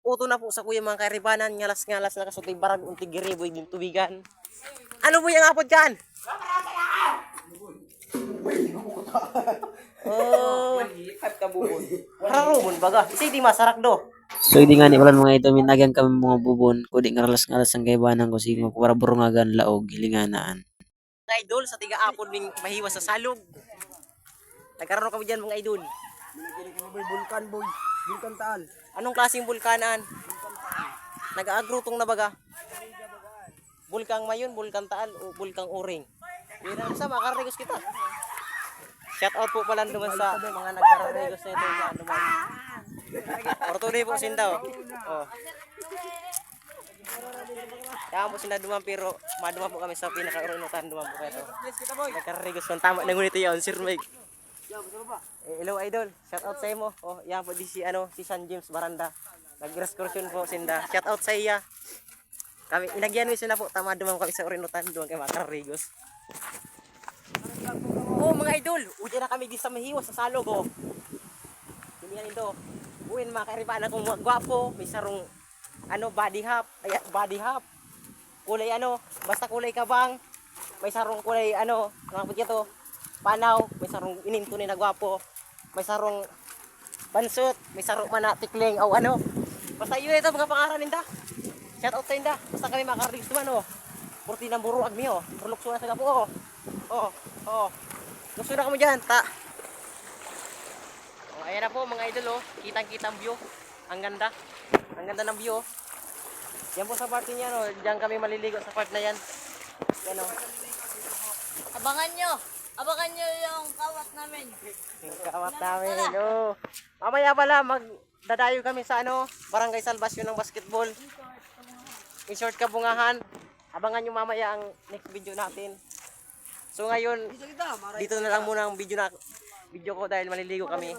uto na po sa kuya mga karibanan, ngalas-ngalas na kasulti barag unti giriboy din tubigan. Ano mo yung apod dyan? Oh, hararumon baga. Isa di masarak do. So hindi nga ni wala mga ito minagyang kami mga bubon kudi nga ngalas ang kaibanan ko sige para burungagan laog hilinganaan. Mga idol sa tiga apod ning mahiwas sa salog. Nagkaroon kami dyan mga idol. Bulkan boy, bulkan taal. Anong klaseng bulkanan? Nag-agrutong na baga. Bulkang Mayon, Bulkang Taal o Bulkang Uring. Pero sa makarigos kita. Shout out po pala naman sa mga nagkararigos na ito yan naman. Ortuloy po sindaw. Oh. Kaya po sinda duman pero maduma po kami sa pinaka-urunutan duman po kayo. Nagkararigos ng tama na ngunit yun, Sir Mike. Hello idol, shout out sa imo. Oh, yan po di si San James Baranda. Nag-excursion po sinda. Shout out sa iya. Kami inagyan mi sila po tama duman kami sa Urinutan duman kay Makarigos. Oh mga idol, uwi na kami di sa Mahiwas sa Salog oh. Kiniyan ito. Uwin mga karibanan kung mga gwapo, may sarong body hop, body hop. Kulay basta kulay kabang. May sarong kulay mga pagyato. Panaw, may sarong ininto ni nagwapo. May sarong bansot, may sarong manatikling o Basta yun ito mga pangaran ninda. Shout out sa inda. Basta kami makarigos naman Purti ng buro agmi Rulukso na sa gapo Lukso na kami dyan ayan na po mga idol Kitang-kitang view. Ang ganda. Ang ganda ng view Yan po sa part niya Diyan kami maliligo sa part na yan. Yan Abangan nyo yung kawat namin. Yung kawat namin Mamaya pala magdadayo kami sa Barangay Salvacion ng basketball. In short kabungahan. Abangan nyo mamaya ang next video natin. So ngayon, dito na lang muna ang video ko dahil maliligo kami.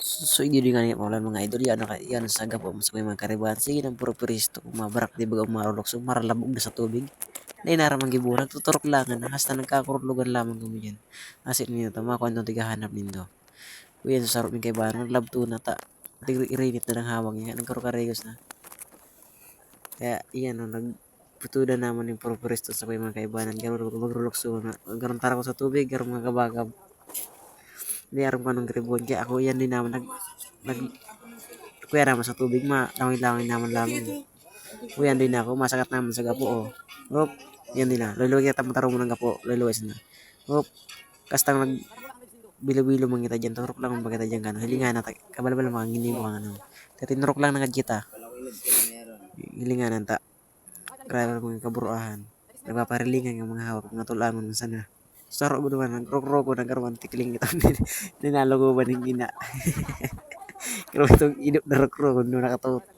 So hindi nga ni wala mga idol yan saga po mas mga karibanan sige nang puro puristo mabarak di baga marulok so maralabog na sa tubig. Nainaramang giburak tuturok lang na hasta nagkakurulugan lamang kami dyan. Asin niyo tama ko anong tigahanap nindo. Kuya sa sarap ng kaibanan love to na ta. Irinit na ng hawang niya nagkarukarigos na. Kaya iyan nagputuda naman yung purpuristo sa mga kaibanan gano'n magrulukso na gano'n tara ko sa tubig gano'n mga kabagab hindi aram ko anong gribon kaya ako yan din naman kuya naman sa tubig lawin naman kuya din ako masakat naman sa gapo hop yan din na luluwi kita mataro mo ng gapo luluwis na hop kastang bilo-bilo mangita dyan turok lang mong bagata dyan gano'n hilingan na kabalabal mga hindi mo tatinurok lang na kita hilinganan ta grabe mga kaburuahan nagpaparilingan ng mga hawak mga tulaan mo sana sarap mo naman nagrok-roko nagkaroon tikling ito ninalo ko ba ng gina kaya itong idop na rok-roko nung nakataot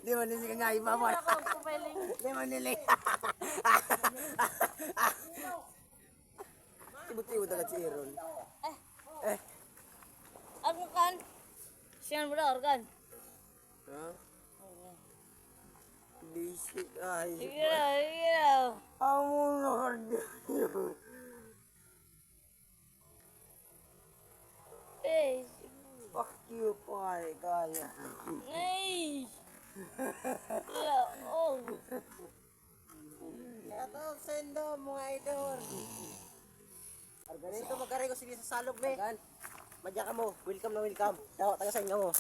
Di mo nili ka nga iba mo. Di mo nili. Ibuti-ibu dagat si Iron. Ako kan? Siyan bro, organ. Ha? Basic ay. Iya. Amo Lord. Fuck you, pare, kaya. Ay. Yeah, oh. Ito, sendo mga idol. Ganito magkarego sige sa salog me. Madya ka mo, welcome na welcome. Tawa taga sa inyo mo.